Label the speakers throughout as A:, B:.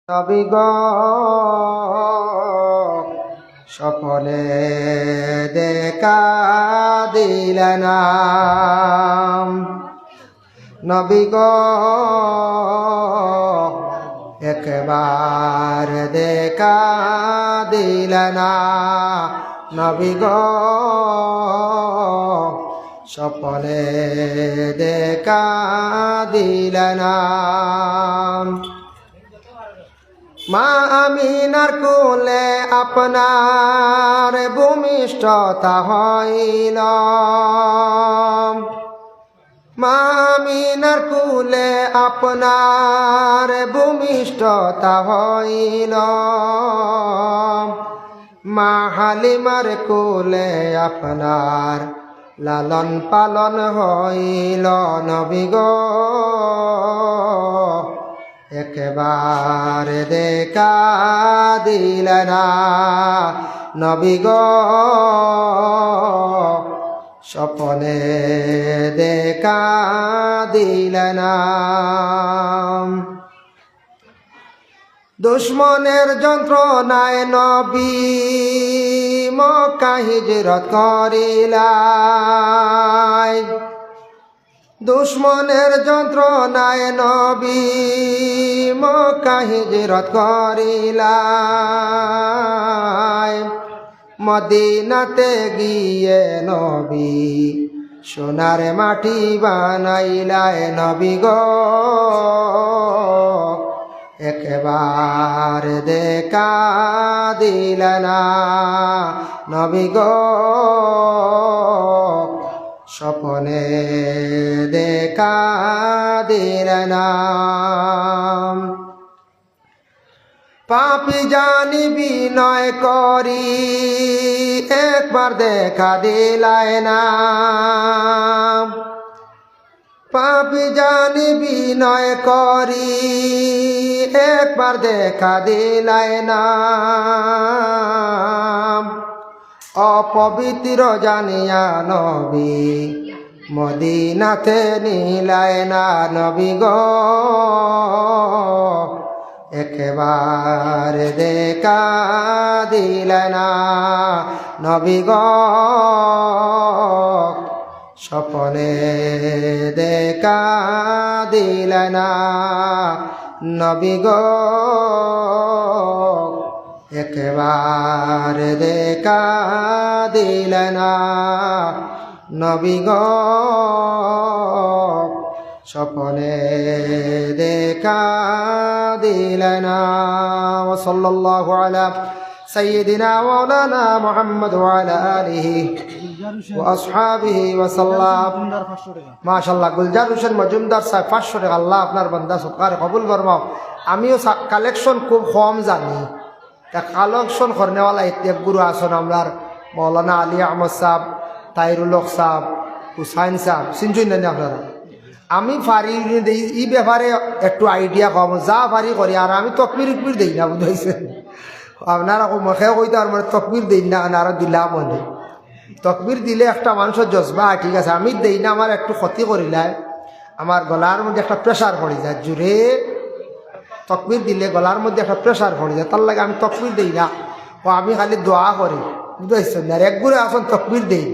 A: নবী গো সকলে দেখা দিলেন নবী গো একবার দেখা দিলেন নবী গো সকলে দেখা দিলেন মা আমিনার কোলে আপনার ভূমিষ্ঠতা হইল মা আমিনার কোলে আপনার ভূমিষ্ঠতা হইল মা হালিমার কোলে আপনার লালন পালন হইল নবী গো একবার দেখা দিলেন নবী গো স্বপ্নে দেখা দিলেন দুশ্মনের যন্ত্রণায় নবী মক্কা হিজরত করিলাই দুশ্মনের যন্ত্রণায় নবী মক্কা হিজরত করিলাই মদিনাতে গিয়ে নবী সোনার মাটি বানাইলাই নবী গো একবার দেখা দিলেন নবী গো স্বপ্নে দেখা দিলেন পাপী জানি বিনয় করি একবার দেখা দিলাই না পাপী জানি বিনয় করি একবার দেখা দিলাই না অপবিত্র জানিয়া নবী মদিনাতে নিলাই না নবী গো একবার দেখা দিলেন নবী গো স্বপ্নে দেখা দিলেন নবী গো একবার দেখা দিলেন নবী গো স্বপ্নে দেখা দিলেন সাল্লাল্লাহু আলা সাইয়্যিদিনা মাওলানা মুহাম্মদ ওয়া আলা আলিহি ওয়া আসহাবিহি ওয়া সাল্লাম মাশাআল্লাহ গুলজার হোসেন মজুমদার সাহেব 500 টাকা আল্লাহ আপনার বান্দা সৎকার কবুল ফরমাও আমিও কালেকশন খুব কম জানি তা কালেকশন করনেওয়ালা এক গুরু আসন আমরার মৌলানা আলী আহমদ সাহেব তাইরুল হক সাহেব হুসাইন সাহেব চিনছেন না আপনারা আমি ফারি এই ব্যাপারে একটু আইডিয়া কম যা ফারি করি আর আমি তকবির উকবির দিই না বুঝাইছে আপনারা মুখে কইতে আর মানে তকবির দিই না আর দিলাম মনে তকবির দিলে একটা মানুষের জজবা ঠিক আছে আমি দিই না আমার একটু ক্ষতি করিলাই আমার গলার মধ্যে একটা প্রেশার পড়ে যায় জোরে তকবির দিলে গলার মধ্যে একটা প্রেশার পড়ে যায় তার লাগে আমি তকবির দিই না ও আমি খালি দোয়া করি বুঝাইছেন না একগুড়ে আসন তকবির দিই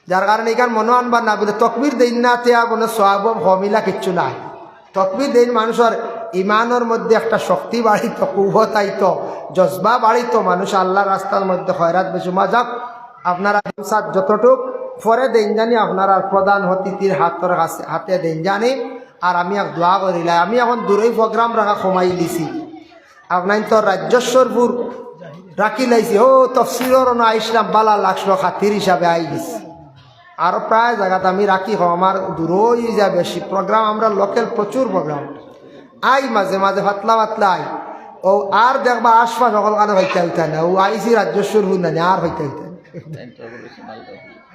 A: যার কারণে এখান মনে আনবার না বলে তকবির দিন না তে কোনো সওয়াব হমিলা কিচ্ছু নাই তকবির দিন মানুষের ইমানের মধ্যে একটা শক্তি বাড়িত কুভত আইত জজবা বাড়িত মানুষ আল্লাহ রাস্তার মধ্যে খয়রাত বেশি যাক আপনারা যতটুক পরে দেন জানি আপনারা প্রধান অতিথির হাতে দেন জানি আর আমি এক দোয়া করিলাই আমি এখন দূরেই প্রোগ্রাম রাখা কমাই দিছি আপনার তো রাজ্যস্বরপুর রাখি লাইছি ও তফসিলর না আইসলাম বালা লাগলো খাতির হিসাবে আই গেছি আর প্রায় জায়গাতে আমি রাখি আমার দূরই যা বেশি প্রোগ্রাম আমরা লোকাল প্রচুর প্রোগ্রাম আই মাঝে মাঝে পাতলা পাতলা আই ও আর দেখবা আশপাশ সকল কানে হইতে হইতে না ও আইসি রাজ্যস্বরপুর না আর হইতে হইতে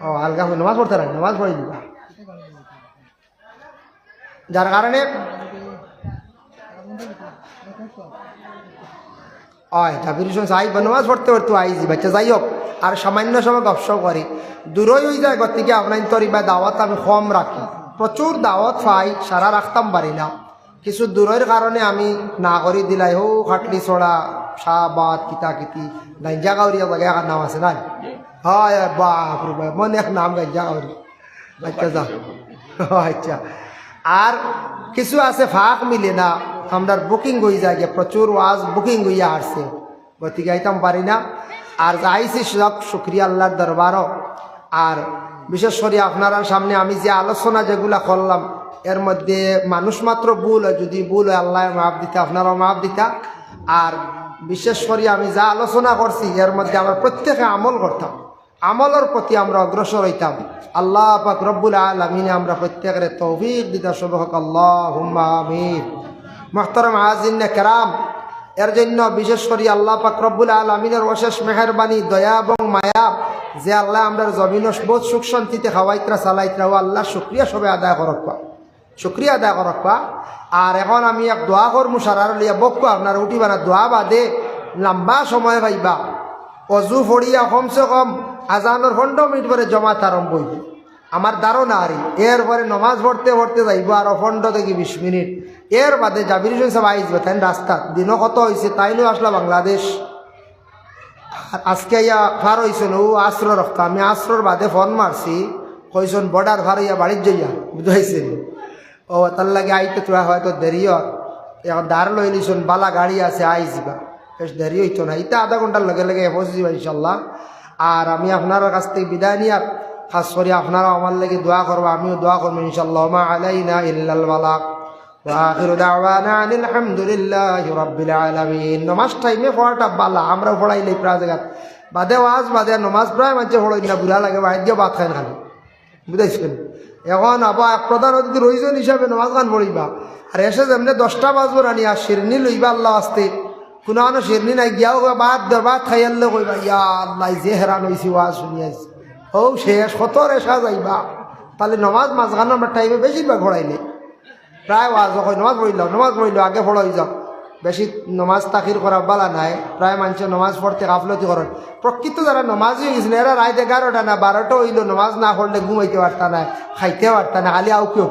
A: ও আলগা নামাজ পড়তে রাখ নামাজ পড়ে দিবা যার কারণে জাবির হোসেন সাহেব নামাজ পড়তে পড়তে আইজি বাচ্চা যাই হোক আর সামান্য সময় গপসপ করি দূরই হয়ে যায় গতিকে আপনার তরি বা দাওয়াত আমি কম রাখি প্রচুর দাওয়াত পাই সারা রাখতাম পারি না কিছু দূরের কারণে আমি না করি দিলাই হো খাটলি ছড়া শাহবাদ কিতা কিতি গাঞ্জা গাউরিয়া জায়গা নাম আছে না হয় বাপ রে বাপ মনে এক নাম গাঞ্জা গাউরি আচ্ছা যা আচ্ছা আর কিছু আছে ফাঁক মিলে না আমরা বুকিং হয়ে যায় প্রচুর ওয়াজ বুকিং হইয়া আসছে গতিকে আইতাম পারি না আর যাইছি সব শুক্রিয়া আল্লাহর দরবারও আর বিশেষ করে আপনার সামনে আমি যে আলোচনা যেগুলা করলাম এর মধ্যে মানুষ মাত্র ভুল হয় যদি ভুল হয় আল্লাহ মাফ দিতা আপনারাও মাফ দিতা আর বিশেষ করে আমি যা আলোচনা করছি এর মধ্যে আমরা প্রত্যেকে আমল করতাম আমলের প্রতি আমরা অগ্রসর হইতাম আল্লাহ পাক রব্বুল আলামিন আমরা প্রত্যেকের তৌফিক দিতা সবহক আল্লাহুম্মা আমিন মুহতারাম হাজিরিনে কেরাম এর জন্য বিশেষ করে আল্লাহ পাক রব্বুল আলামিনের অশেষ মেহেরবানি দয়া এবং মায়া যে আল্লাহ আমরা জমিন বহুত সুখ শান্তিতে খাওয়াইতরা চালাইতরা ও আল্লাহ শুক্রিয়া সবে আদায় করবা শুক্রিয়া আদায় করবা আর এখন আমি এক দোয়া করবো সারার লিয়া বকবো আপনার উঠিবা না দোয়া বাদে লম্বা সময় পাইবা অজু ফড়িয়া কমসে কম আজানোর 15 মিনিট পরে জমাত আরম্ভ হইব আমার ধারণা আরই এরপরে নমাজ পড়তে পড়তে যাইব আরো 15 থেকে 20 মিনিট এর বাদে জাবির হোসেন সব আইসবে তাই রাস্তা দিনও কত হয়েছে তাইলেও আসলা বাংলাদেশ আজকে ইয়া ফার হয়েছেন ও আশ্র রক্ত আমি আশ্রর বাদে ফোন মারছি কইসন বর্ডার ফার ইয়া বাড়ির যাইয়া বুঝাইছেন ও তার লাগে আইতে তোরা হয়তো দেরিও এখন দাঁড় লই লিছন বালা গাড়ি আছে আইসবা বেশ দেরি হইতো না ইটা আধা ঘন্টার লগে লগে পৌঁছে যাবা ইনশাল্লাহ আর আমি আপনার কাছ থেকে বিদায় নিয়ে খাস করে আপনারা আমার লাগে দোয়া করবো আমিও দোয়া করবো ইনশাল্লাহ মা আলাইনা ইল্লাল বালাগ ওয়া আখিরু দাওয়ানা আলহামদুলিল্লাহি রাব্বিল আলামিন নমাজ টাইমে পড়াটা বালা আমরা পড়াইলে প্রায় জায়গা বাদে ওয়াজ বাদে নমাজ প্রায় মাঝে পড়াই না বুড়া লাগে বাড়িতে ভাত খাই খালি বুঝাইছেন এখন আবার প্রধান অতিথি রইজন হিসাবে নমাজ খান পড়িবা আর এসে যেমনি 10টা বাজবো রানি আর শিরনি লইবা আল্লাহ আসতে কোনো আনো শিরনি নাই গিয়াও ভাত খাই আনলে কইবা ইয়া আল্লাহ যে হেরান হয়েছি ওয়াজ শুনি আইছি ও শেষ কত রেশা যাইবা তাহলে নমাজ মাঝখানে আমরা টাইমে বেশিরভাগ পড়াইলে প্রায় ওয়াজ হয় নমাজ পড়িল আগে পড়াই যাও বেশি নমাজ তাকির করা বালা নাই প্রায় মানুষ নমাজ পড়তে গাফলতি করেন প্রকৃত যারা নমাজ হয়ে গেছিল এরা রাত 11টা না 12টা হইল নমাজ না পড়লে ঘুমাইতে পারতা না খাইতে পারতা না খালি আউ কেউ